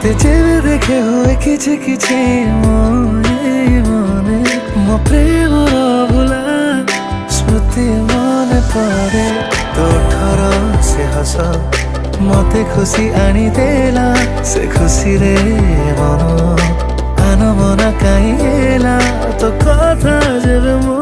তোতে যেবে দেখে ହୁଏ କିଛି କିଛି ମନେ ମନେ ମୋ ପ୍ରେମର ଭୁଲା ସ୍ମୃତି ମନେ ପଡ଼େ ତୋଠର ସେ ହସ ମତେ ଖୁସି ଆଣିଦେଲା ସେ ଖୁସିରେ ମନ ଆନମନା କାହିଁ ହେଲା ତୋ କଥା ଯେବେ ମୁଁ